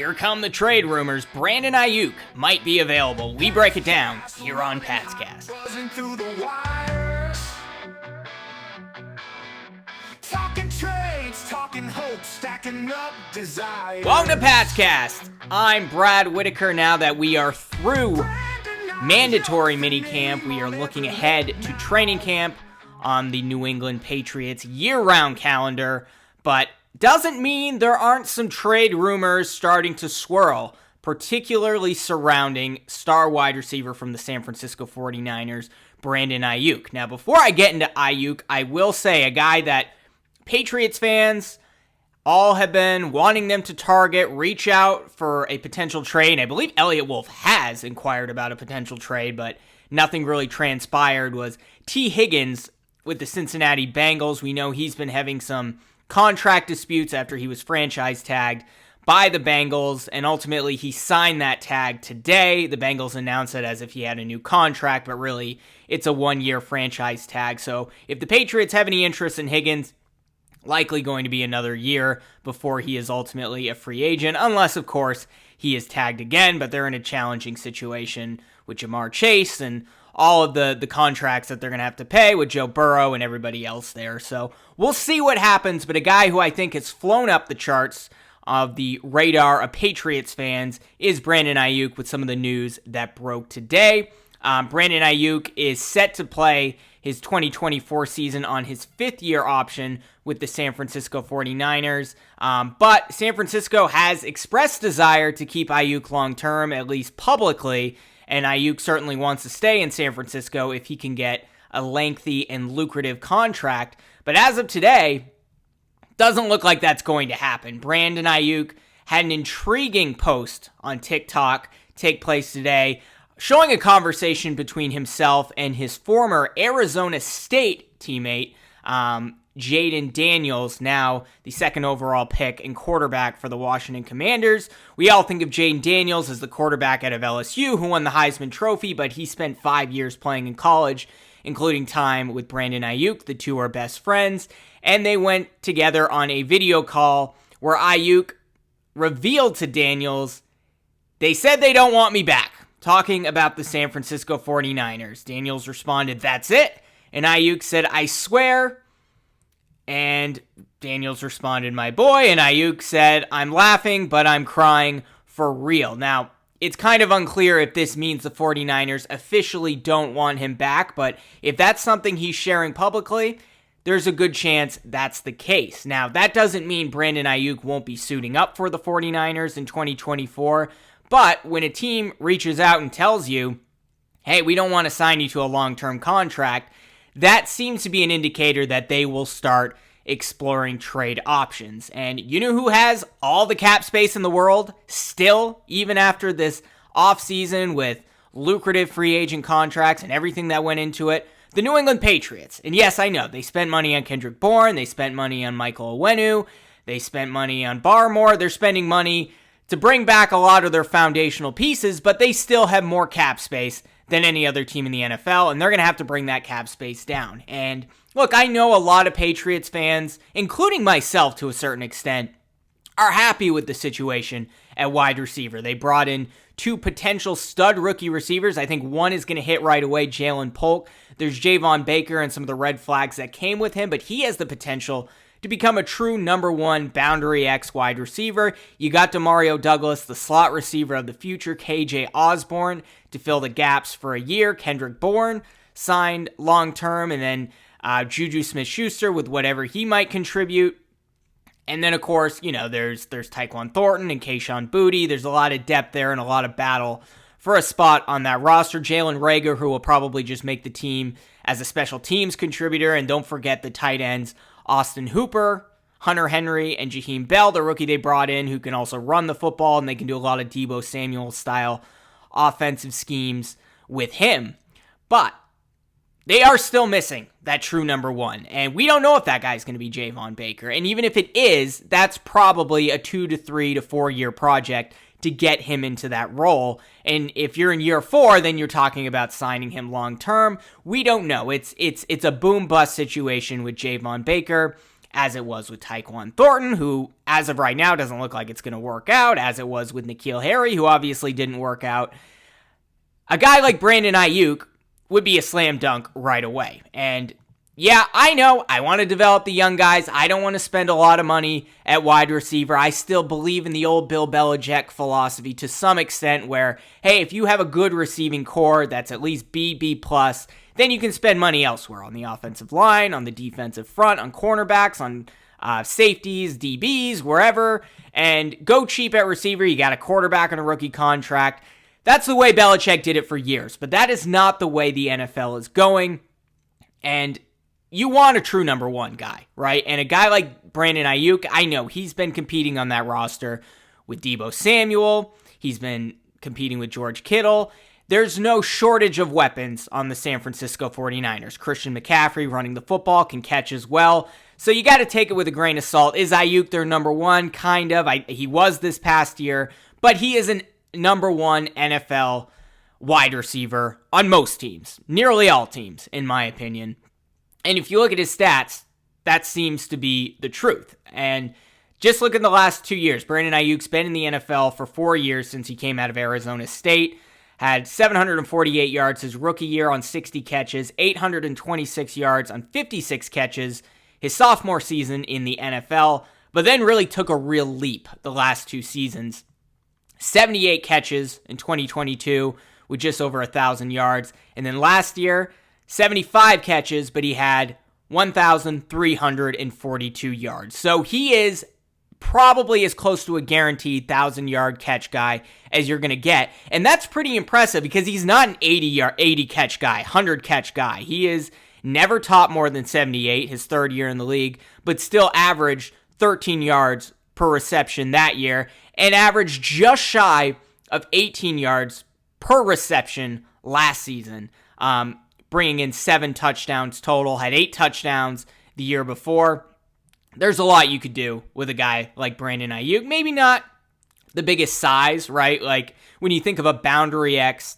Here come the trade rumors. Brandon Aiyuk might be available. We break it down here on Patscast. Talking trades, talking hope, stacking up desire. Welcome to Patscast. I'm Brad Whitaker. Now that we are through mandatory minicamp, we are looking ahead to training camp on the New England Patriots year-round calendar, but doesn't mean there aren't some trade rumors starting to swirl, particularly surrounding star wide receiver from the San Francisco 49ers, Brandon Aiyuk. Now, before I get into Aiyuk, I will say a guy that Patriots fans all have been wanting them to target, reach out for a potential trade. I believe Elliott Wolf has inquired about a potential trade, but nothing really transpired, was T. Higgins with the Cincinnati Bengals. We know he's been having some contract disputes after he was franchise tagged by the Bengals, and ultimately he signed that tag today. The Bengals announced it as if he had a new contract, but really it's a one-year franchise tag. So if the Patriots have any interest in Higgins, likely going to be another year before he is ultimately a free agent, unless, of course, he is tagged again, but they're in a challenging situation with Jamar Chase and all of the contracts that they're going to have to pay with Joe Burrow and everybody else there. So we'll see what happens, but a guy who I think has flown up the charts of the radar of Patriots fans is Brandon Aiyuk with some of the news that broke today. Brandon Aiyuk is set to play his 2024 season on his fifth-year option with the San Francisco 49ers. But San Francisco has expressed desire to keep Aiyuk long-term, at least publicly, and Aiyuk certainly wants to stay in San Francisco if he can get a lengthy and lucrative contract. But as of today, doesn't look like that's going to happen. Brandon Aiyuk had an intriguing post on TikTok take place today, showing a conversation between himself and his former Arizona State teammate, Jayden Daniels, now the second overall pick and quarterback for the Washington Commanders. We all think of Jayden Daniels as the quarterback out of LSU who won the Heisman Trophy, but he spent 5 years playing in college, including time with Brandon Aiyuk. The two are best friends, and they went together on a video call where Aiyuk revealed to Daniels, "They said they don't want me back," talking about the San Francisco 49ers. Daniels responded, "That's it." And Aiyuk said, "I swear." And Daniels responded, "My boy." And Aiyuk said, "I'm laughing, but I'm crying for real." Now, it's kind of unclear if this means the 49ers officially don't want him back, but if that's something he's sharing publicly, there's a good chance that's the case. Now, that doesn't mean Brandon Aiyuk won't be suiting up for the 49ers in 2024, but when a team reaches out and tells you, "Hey, we don't want to sign you to a long-term contract," that seems to be an indicator that they will start exploring trade options. And you know who has all the cap space in the world still, even after this offseason with lucrative free agent contracts and everything that went into it? The New England Patriots. And yes, I know, they spent money on Kendrick Bourne, they spent money on Michael Onwenu, they spent money on Barmore, they're spending money to bring back a lot of their foundational pieces, but they still have more cap space than any other team in the NFL, and they're going to have to bring that cap space down. And look, I know a lot of Patriots fans, including myself to a certain extent, are happy with the situation at wide receiver. They brought in two potential stud rookie receivers. I think one is going to hit right away, Jalen Polk. There's Javon Baker and some of the red flags that came with him, but he has the potential to become a true number one boundary X wide receiver. You got Demario Douglas, the slot receiver of the future, KJ Osborne to fill the gaps for a year. Kendrick Bourne signed long-term, and then Juju Smith-Schuster with whatever he might contribute. And then, of course, you know, there's Tyquan Thornton and Kayshon Boutte. There's a lot of depth there and a lot of battle for a spot on that roster. Jalen Reagor, who will probably just make the team as a special teams contributor. And don't forget the tight ends, Austin Hooper, Hunter Henry, and Jaheim Bell, the rookie they brought in, who can also run the football, and they can do a lot of Deebo Samuel-style offensive schemes with him. But they are still missing that true number one, and we don't know if that guy's going to be Javon Baker. And even if it is, that's probably a 2 to 3 to 4 year project to get him into that role. And if you're in year 4, then you're talking about signing him long term. We don't know. It's a boom bust situation with Javon Baker. as it was with Tyquan Thornton, who as of right now doesn't look like it's going to work out, as it was with N'Keal Harry, who obviously didn't work out. A guy like Brandon Aiyuk would be a slam dunk right away. And yeah, I know, I want to develop the young guys. I don't want to spend a lot of money at wide receiver. I still believe in the old Bill Belichick philosophy to some extent where, hey, if you have a good receiving core that's at least B+, then you can spend money elsewhere on the offensive line, on the defensive front, on cornerbacks, on safeties, DBs, wherever, and go cheap at receiver. You got a quarterback on a rookie contract. That's the way Belichick did it for years, but that is not the way the NFL is going, and you want a true number one guy, right? And a guy like Brandon Aiyuk, I know he's been competing on that roster with Deebo Samuel. He's been competing with George Kittle. There's no shortage of weapons on the San Francisco 49ers. Christian McCaffrey running the football can catch as well. So you got to take it with a grain of salt. Is Aiyuk their number one? Kind of. He was this past year, but he is an number one NFL wide receiver on most teams. Nearly all teams, in my opinion. And if you look at his stats, that seems to be the truth. And just look at the last 2 years. Brandon Aiyuk's been in the NFL for 4 years since he came out of Arizona State. Had 748 yards his rookie year on 60 catches, 826 yards on 56 catches his sophomore season in the NFL, but then really took a real leap the last 2 seasons. 78 catches in 2022 with just over 1,000 yards. And then last year, 75 catches, but he had 1,342 yards. So he is probably as close to a guaranteed 1,000-yard catch guy as you're going to get. And that's pretty impressive because he's not an 80 catch guy, 100-catch guy. He is never topped more than 78 his third year in the league, but still averaged 13 yards per reception that year and averaged just shy of 18 yards per reception last season, bringing in 7 touchdowns total, had 8 touchdowns the year before. There's a lot you could do with a guy like Brandon Aiyuk. Maybe not the biggest size, right? Like when you think of a boundary X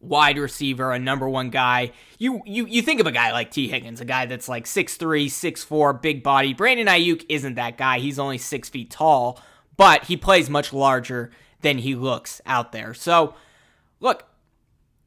wide receiver, a number one guy, you think of a guy like T. Higgins, a guy that's like 6'3", 6'4", big body. Brandon Aiyuk isn't that guy. He's only 6 feet tall, but he plays much larger than he looks out there. So, look,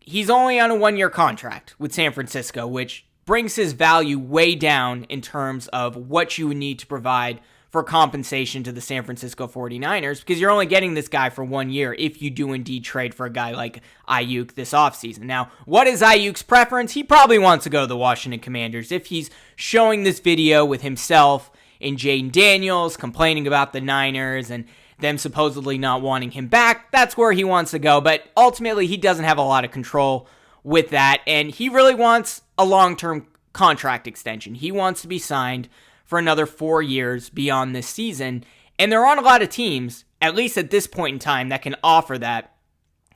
he's only on a 1-year contract with San Francisco, which brings his value way down in terms of what you would need to provide for compensation to the San Francisco 49ers, because you're only getting this guy for 1 year if you do indeed trade for a guy like Aiyuk this offseason. Now, what is Aiyuk's preference? He probably wants to go to the Washington Commanders. If he's showing this video with himself and Jaden Daniels complaining about the Niners and them supposedly not wanting him back, that's where he wants to go. But ultimately, he doesn't have a lot of control with that, and he really wants a long-term contract extension. He wants to be signed for another 4 years beyond this season, and there aren't a lot of teams, at least at this point in time, that can offer that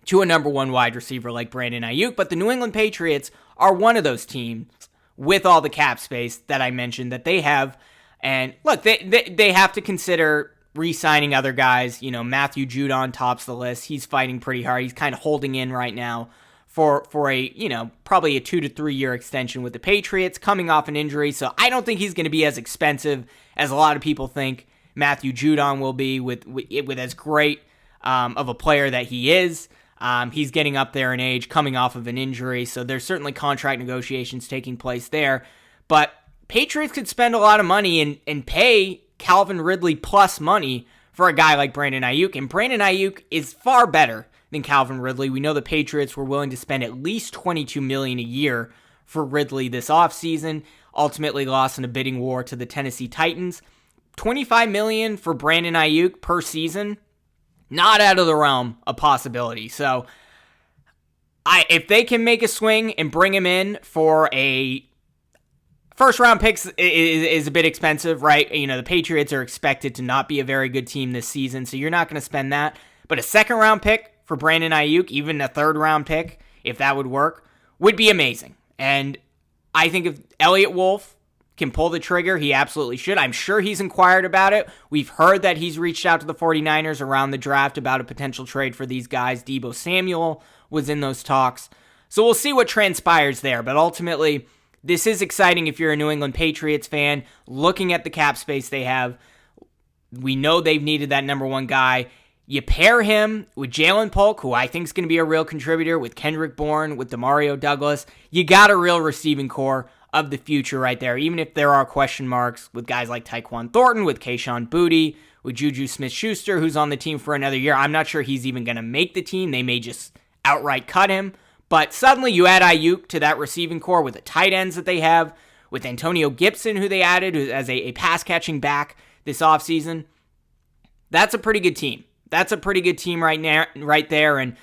to a number one wide receiver like Brandon Aiyuk, but the New England Patriots are one of those teams with all the cap space that I mentioned that they have, and look, they have to consider re-signing other guys. You know, Matthew Judon tops the list. He's fighting pretty hard. He's kind of holding in right now for a, probably a 2 to 3 year extension with the Patriots, coming off an injury. So I don't think he's going to be as expensive as a lot of people think Matthew Judon will be with as great of a player that he is. He's getting up there in age, coming off of an injury. So there's certainly contract negotiations taking place there. But Patriots could spend a lot of money and pay Calvin Ridley plus money for a guy like Brandon Aiyuk. And Brandon Aiyuk is far better than Calvin Ridley. We know the Patriots were willing to spend at least $22 million a year for Ridley this offseason, ultimately lost in a bidding war to the Tennessee Titans. $25 million for Brandon Aiyuk per season, not out of the realm of possibility. So if they can make a swing and bring him in for a first-round picks is a bit expensive, right? The Patriots are expected to not be a very good team this season, so you're not going to spend that. But a second-round pick for Brandon Aiyuk, even a third-round pick, if that would work, would be amazing. And I think if Elliott Wolf can pull the trigger, he absolutely should. I'm sure he's inquired about it. We've heard that he's reached out to the 49ers around the draft about a potential trade for these guys. Deebo Samuel was in those talks. So we'll see what transpires there. But ultimately, this is exciting if you're a New England Patriots fan, looking at the cap space they have. We know they've needed that number one guy. You pair him with Jalen Polk, who I think is going to be a real contributor, with Kendrick Bourne, with Demario Douglas. You got a real receiving core of the future right there, even if there are question marks with guys like Tyquan Thornton, with Kayshon Boutte, with Juju Smith-Schuster, who's on the team for another year. I'm not sure he's even going to make the team. They may just outright cut him. But suddenly you add Aiyuk to that receiving core with the tight ends that they have, with Antonio Gibson, who they added as a pass-catching back this offseason. That's a pretty good team. That's a pretty good team right there. And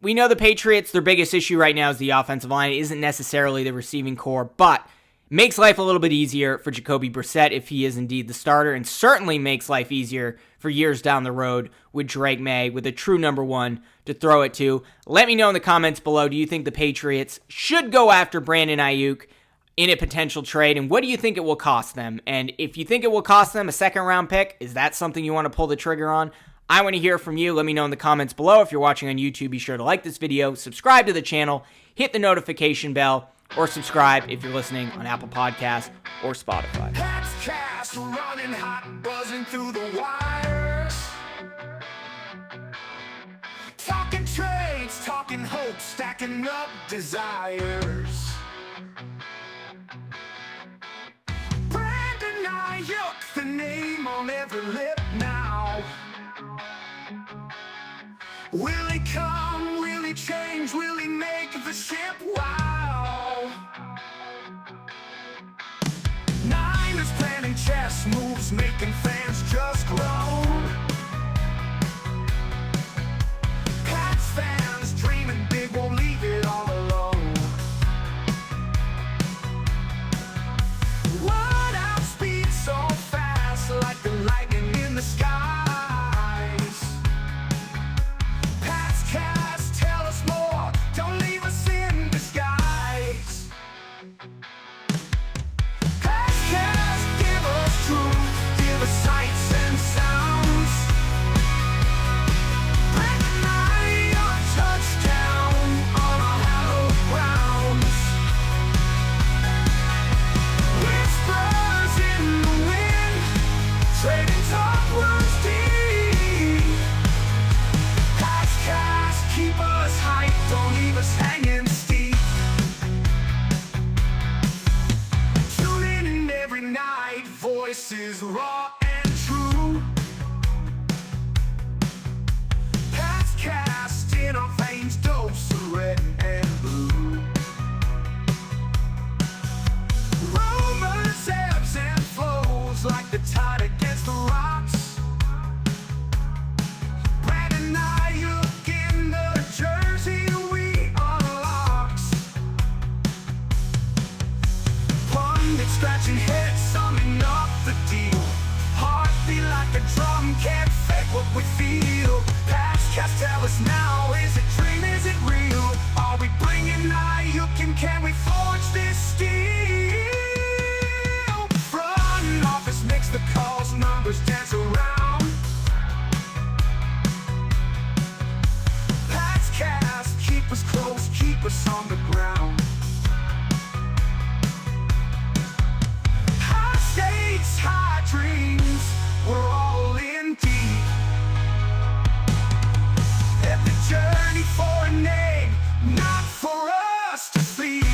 we know the Patriots, their biggest issue right now is the offensive line. It isn't necessarily the receiving core, but makes life a little bit easier for Jacoby Brissett if he is indeed the starter, and certainly makes life easier for years down the road with Drake May, with a true number one to throw it to. Let me know in the comments below, do you think the Patriots should go after Brandon Aiyuk in a potential trade, and what do you think it will cost them? And if you think it will cost them a second-round pick, is that something you want to pull the trigger on? I want to hear from you. Let me know in the comments below. If you're watching on YouTube, be sure to like this video, subscribe to the channel, hit the notification bell, or subscribe if you're listening on Apple Podcasts or Spotify. Pats cast running hot, buzzing through the wires. Talking trades, talking hope, stacking up desires. Brandon Aiyuk, the name on every lip now. Will he come? Will he change? Will he make the ship wow? Niners planning chess moves, making fans just groan. Pats fans dreaming big, won't leave it all alone. What outspeed so fast, like the lightning in the skies? Voices raw and true. Pats cast in our veins, dose of red and blue. Rumors ebbs and flows like the tide against the rocks. Brandon Aiyuk in the jersey we unlocks. Pundits scratching heads, summing up the deal. Heartbeat like a drum, can't fake what we feel. Past cast tell us now, is it dream, is it real? Are we bringing Aiyuk and can we forge this steel? Front office makes the calls, numbers dance around. Past cast keep us close, keep us on the ground. High dreams, we're all in deep. Epic journey for a name, not for us to sleep.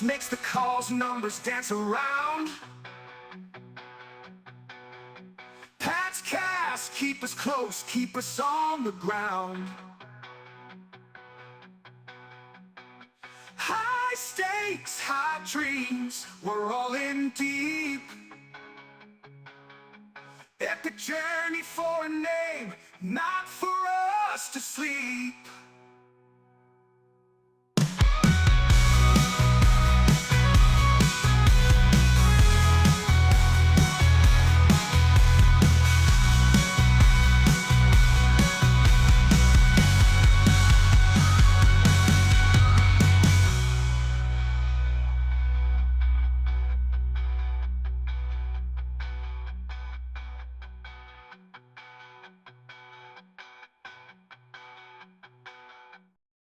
Makes the calls, numbers dance around. Pats cast, keep us close, keep us on the ground. High stakes, high dreams, we're all in deep. Epic journey for a name, not for us to sleep.